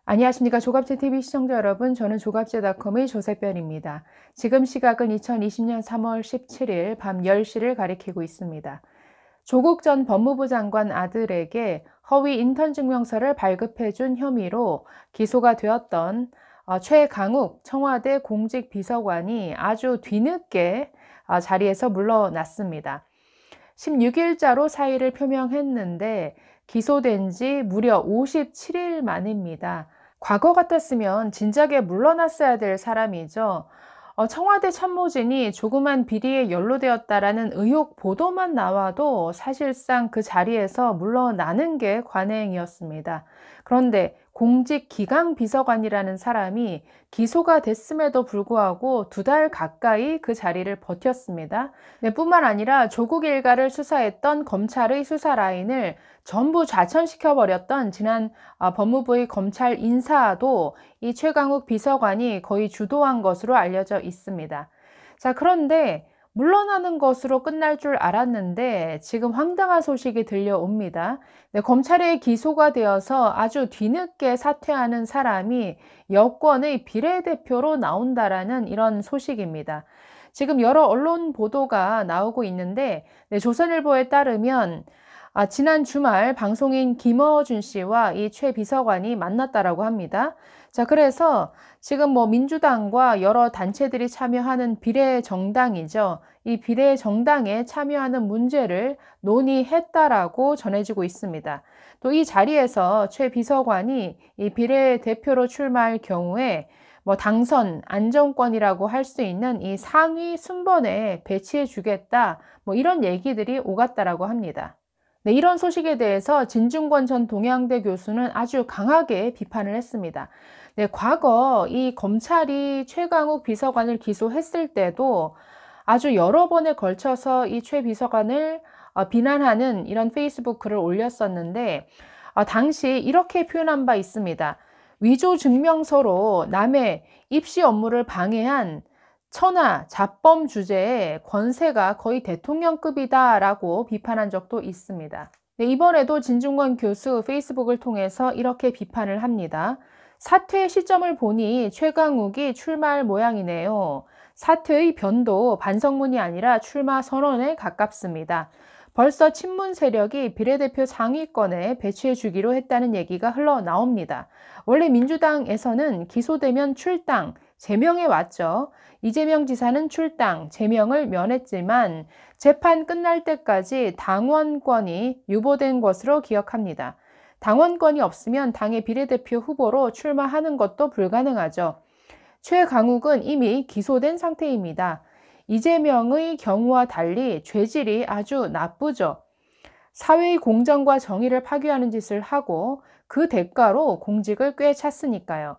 안녕하십니까. 조갑제TV 시청자 여러분, 저는 조갑제닷컴의 조세별입니다. 지금 시각은 2020년 3월 17일 밤 10시를 가리키고 있습니다. 조국 전 법무부 장관 아들에게 허위 인턴 증명서를 발급해준 혐의로 기소가 되었던 최강욱 청와대 공직비서관이 아주 뒤늦게 자리에서 물러났습니다. 16일자로 사의를 표명했는데 기소된 지 무려 57일 만입니다. 과거 같았으면 진작에 물러났어야 될 사람이죠. 청와대 참모진이 조그만 비리에 연루되었다라는 의혹 보도만 나와도 사실상 그 자리에서 물러나는 게 관행이었습니다. 그런데 공직기강비서관이라는 사람이 기소가 됐음에도 불구하고 2달 가까이 그 자리를 버텼습니다. 네, 뿐만 아니라 조국 일가를 수사했던 검찰의 수사 라인을 전부 좌천시켜버렸던 지난 법무부의 검찰 인사도 이 최강욱 비서관이 거의 주도한 것으로 알려져 있습니다. 자, 그런데 물러나는 것으로 끝날 줄 알았는데 지금 황당한 소식이 들려옵니다. 네, 검찰에 기소가 되어서 아주 뒤늦게 사퇴하는 사람이 여권의 비례대표로 나온다라는 이런 소식입니다. 지금 여러 언론 보도가 나오고 있는데 네, 조선일보에 따르면 지난 주말 방송인 김어준 씨와 이 최 비서관이 만났다라고 합니다. 자, 그래서 지금 민주당과 여러 단체들이 참여하는 비례정당이죠. 이 비례정당에 참여하는 문제를 논의했다라고 전해지고 있습니다. 또 이 자리에서 최 비서관이 이 비례대표로 출마할 경우에 당선 안정권이라고 할 수 있는 이 상위 순번에 배치해 주겠다. 이런 얘기들이 오갔다라고 합니다. 네, 이런 소식에 대해서 진중권 전 동양대 교수는 아주 강하게 비판을 했습니다. 네, 과거 이 검찰이 최강욱 비서관을 기소했을 때도 아주 여러 번에 걸쳐서 이 최 비서관을 비난하는 이런 페이스북 글을 올렸었는데 당시 이렇게 표현한 바 있습니다. 위조 증명서로 남의 입시 업무를 방해한 천하 자범 주제에 권세가 거의 대통령급이다라고 비판한 적도 있습니다. 네, 이번에도 진중권 교수 페이스북을 통해서 이렇게 비판을 합니다. 사퇴 시점을 보니 최강욱이 출마할 모양이네요. 사퇴의 변도 반성문이 아니라 출마 선언에 가깝습니다. 벌써 친문 세력이 비례대표 상위권에 배치해 주기로 했다는 얘기가 흘러나옵니다. 원래 민주당에서는 기소되면 출당, 제명해 왔죠. 이재명 지사는 출당, 제명을 면했지만 재판 끝날 때까지 당원권이 유보된 것으로 기억합니다. 당원권이 없으면 당의 비례대표 후보로 출마하는 것도 불가능하죠. 최강욱은 이미 기소된 상태입니다. 이재명의 경우와 달리 죄질이 아주 나쁘죠. 사회의 공정과 정의를 파괴하는 짓을 하고 그 대가로 공직을 꿰찼으니까요.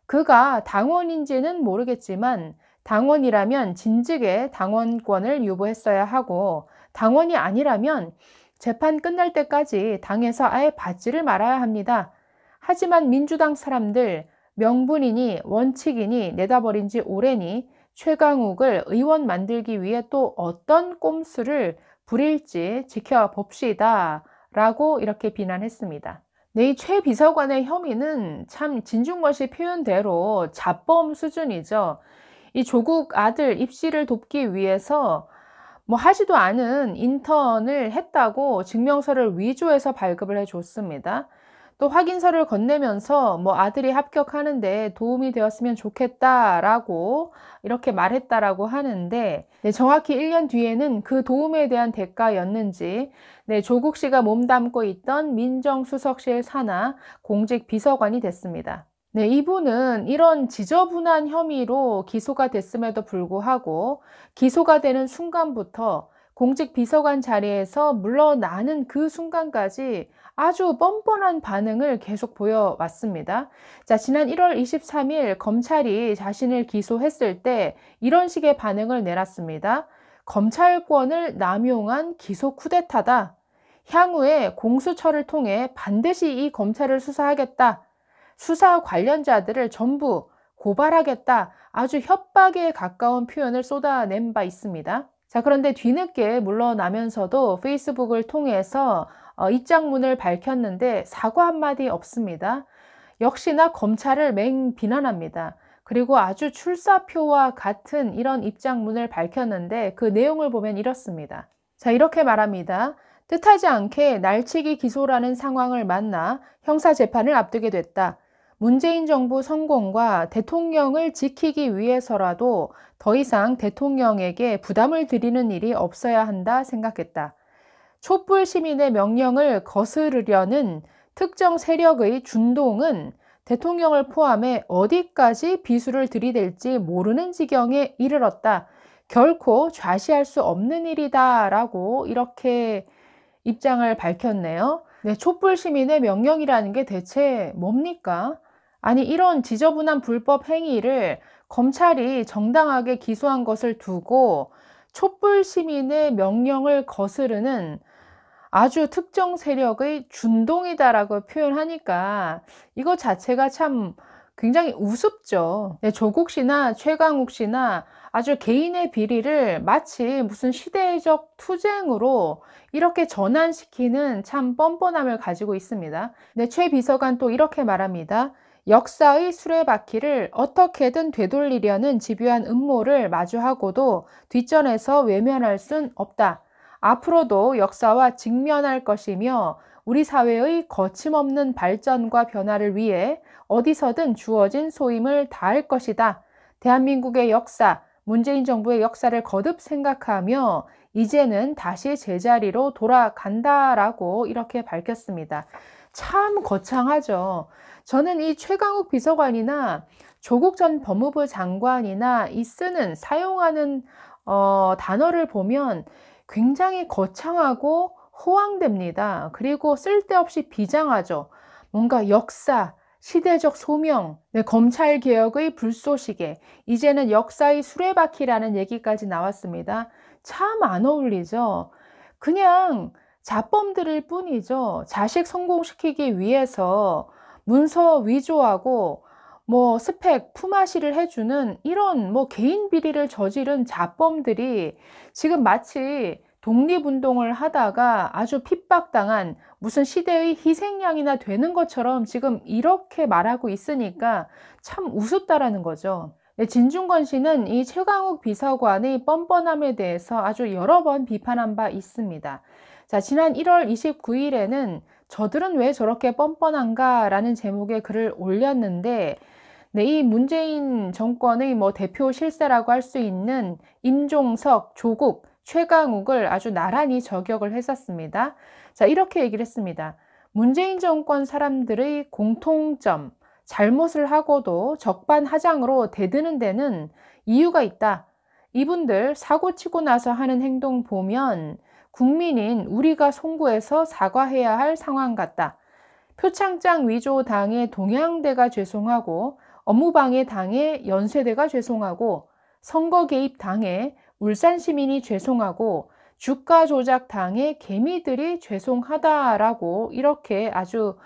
그가 당원인지는 모르겠지만 당원이라면 진즉에 당원권을 유보했어야 하고 당원이 아니라면 재판 끝날 때까지 당에서 아예 받지를 말아야 합니다. 하지만 민주당 사람들 명분이니 원칙이니 내다버린 지 오래니 최강욱을 의원 만들기 위해 또 어떤 꼼수를 부릴지 지켜봅시다 라고 이렇게 비난했습니다. 네, 이 최 비서관의 혐의는 참 진중권 씨 표현대로 자범 수준이죠. 이 조국 아들 입시를 돕기 위해서 하지도 않은 인턴을 했다고 증명서를 위조해서 발급을 해줬습니다. 또 확인서를 건네면서 아들이 합격하는데 도움이 되었으면 좋겠다라고 이렇게 말했다라고 하는데 네, 정확히 1년 뒤에는 그 도움에 대한 대가였는지 네, 조국 씨가 몸담고 있던 민정수석실 산하 공직 비서관이 됐습니다. 네, 이분은 이런 지저분한 혐의로 기소가 됐음에도 불구하고 기소가 되는 순간부터 공직 비서관 자리에서 물러나는 그 순간까지 아주 뻔뻔한 반응을 계속 보여왔습니다. 자, 지난 1월 23일 검찰이 자신을 기소했을 때 이런 식의 반응을 내놨습니다. 검찰권을 남용한 기소 쿠데타다. 향후에 공수처를 통해 반드시 이 검찰을 수사하겠다. 수사 관련자들을 전부 고발하겠다. 아주 협박에 가까운 표현을 쏟아낸 바 있습니다. 자, 그런데 뒤늦게 물러나면서도 페이스북을 통해서 입장문을 밝혔는데 사과 한마디 없습니다. 역시나 검찰을 맹비난합니다. 그리고 아주 출사표와 같은 이런 입장문을 밝혔는데 그 내용을 보면 이렇습니다. 자, 이렇게 말합니다. 뜻하지 않게 날치기 기소라는 상황을 만나 형사재판을 앞두게 됐다. 문재인 정부 성공과 대통령을 지키기 위해서라도 더 이상 대통령에게 부담을 드리는 일이 없어야 한다 생각했다. 촛불 시민의 명령을 거스르려는 특정 세력의 준동은 대통령을 포함해 어디까지 비수를 들이댈지 모르는 지경에 이르렀다. 결코 좌시할 수 없는 일이다 라고 이렇게 입장을 밝혔네요. 네, 촛불 시민의 명령이라는 게 대체 뭡니까? 아니, 이런 지저분한 불법 행위를 검찰이 정당하게 기소한 것을 두고 촛불 시민의 명령을 거스르는 아주 특정 세력의 준동이다라고 표현하니까 이거 자체가 참 굉장히 우습죠. 네, 조국 씨나 최강욱 씨나 아주 개인의 비리를 마치 무슨 시대적 투쟁으로 이렇게 전환시키는 참 뻔뻔함을 가지고 있습니다. 네, 최 비서관 또 이렇게 말합니다. 역사의 수레바퀴를 어떻게든 되돌리려는 집요한 음모를 마주하고도 뒷전에서 외면할 순 없다. 앞으로도 역사와 직면할 것이며 우리 사회의 거침없는 발전과 변화를 위해 어디서든 주어진 소임을 다할 것이다. 대한민국의 역사, 문재인 정부의 역사를 거듭 생각하며 이제는 다시 제자리로 돌아간다라고 이렇게 밝혔습니다. 참 거창하죠. 저는 이 최강욱 비서관이나 조국 전 법무부 장관이나 이 사용하는 단어를 보면 굉장히 거창하고 호황됩니다. 그리고 쓸데없이 비장하죠. 뭔가 역사, 시대적 소명, 네, 검찰개혁의 불쏘시개, 이제는 역사의 수레바퀴라는 얘기까지 나왔습니다. 참 안 어울리죠. 그냥 자범들일 뿐이죠. 자식 성공시키기 위해서 문서 위조하고 스펙, 품앗이를 해주는 이런 개인 비리를 저지른 자범들이 지금 마치 독립운동을 하다가 아주 핍박당한 무슨 시대의 희생양이나 되는 것처럼 지금 이렇게 말하고 있으니까 참 우습다라는 거죠. 네, 진중권 씨는 이 최강욱 비서관의 뻔뻔함에 대해서 아주 여러 번 비판한 바 있습니다. 자, 지난 1월 29일에는 저들은 왜 저렇게 뻔뻔한가 라는 제목의 글을 올렸는데 네, 이 문재인 정권의 대표 실세라고 할 수 있는 임종석, 조국, 최강욱을 아주 나란히 저격을 했었습니다. 자, 이렇게 얘기를 했습니다. 문재인 정권 사람들의 공통점, 잘못을 하고도 적반하장으로 대드는 데는 이유가 있다. 이분들 사고 치고 나서 하는 행동 보면 국민인 우리가 송구해서 사과해야 할 상황 같다. 표창장 위조 당해 동양대가 죄송하고 업무방해 당해 연세대가 죄송하고 선거 개입 당해 울산 시민이 죄송하고 주가 조작 당해 개미들이 죄송하다라고 이렇게 아주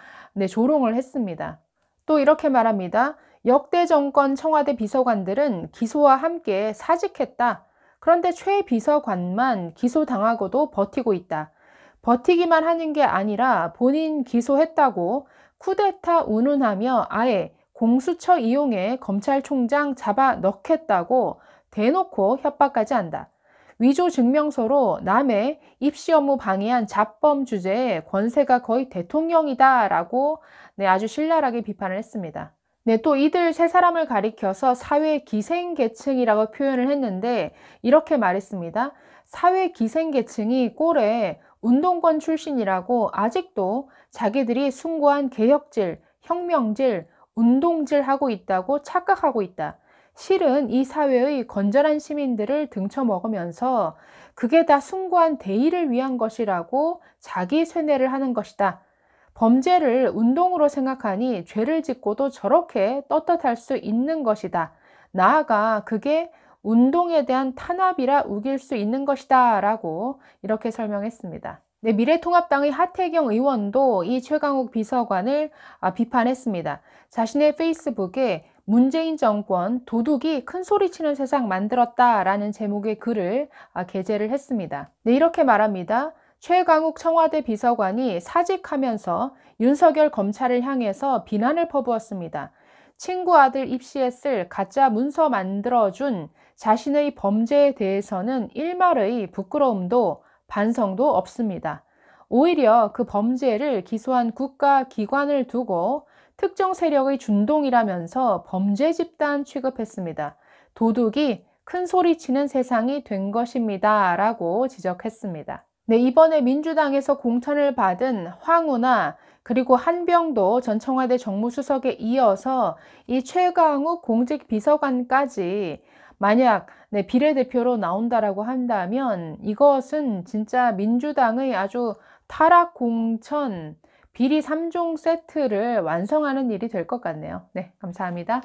조롱을 했습니다. 또 이렇게 말합니다. 역대 정권 청와대 비서관들은 기소와 함께 사직했다. 그런데 최 비서관만 기소당하고도 버티고 있다. 버티기만 하는 게 아니라 본인 기소했다고 쿠데타 운운하며 아예 공수처 이용해 검찰총장 잡아 넣겠다고 대놓고 협박까지 한다. 위조 증명서로 남의 입시 업무 방해한 자범 주제에 권세가 거의 대통령이다라고 아주 신랄하게 비판을 했습니다. 네, 또 이들 세 사람을 가리켜서 사회 기생계층이라고 표현을 했는데 이렇게 말했습니다. 사회 기생계층이 꼴에 운동권 출신이라고 아직도 자기들이 숭고한 개혁질, 혁명질, 운동질 하고 있다고 착각하고 있다. 실은 이 사회의 건전한 시민들을 등쳐먹으면서 그게 다 숭고한 대의를 위한 것이라고 자기 쇠뇌를 하는 것이다. 범죄를 운동으로 생각하니 죄를 짓고도 저렇게 떳떳할 수 있는 것이다. 나아가 그게 운동에 대한 탄압이라 우길 수 있는 것이다 라고 이렇게 설명했습니다. 네, 미래통합당의 하태경 의원도 이 최강욱 비서관을 비판했습니다. 자신의 페이스북에 문재인 정권 도둑이 큰 소리치는 세상 만들었다라는 제목의 글을 게재를 했습니다. 네, 이렇게 말합니다. 최강욱 청와대 비서관이 사직하면서 윤석열 검찰을 향해서 비난을 퍼부었습니다. 친구 아들 입시했을 가짜 문서 만들어준 자신의 범죄에 대해서는 일말의 부끄러움도 반성도 없습니다. 오히려 그 범죄를 기소한 국가기관을 두고 특정 세력의 준동이라면서 범죄 집단 취급했습니다. 도둑이 큰 소리치는 세상이 된 것입니다. 라고 지적했습니다. 네, 이번에 민주당에서 공천을 받은 황운하 그리고 한병도 전 청와대 정무수석에 이어서 이 최강욱 공직비서관까지 만약 비례대표로 나온다라고 한다면 이것은 진짜 민주당의 아주 타락 공천 비리 3종 세트를 완성하는 일이 될 것 같네요. 네, 감사합니다.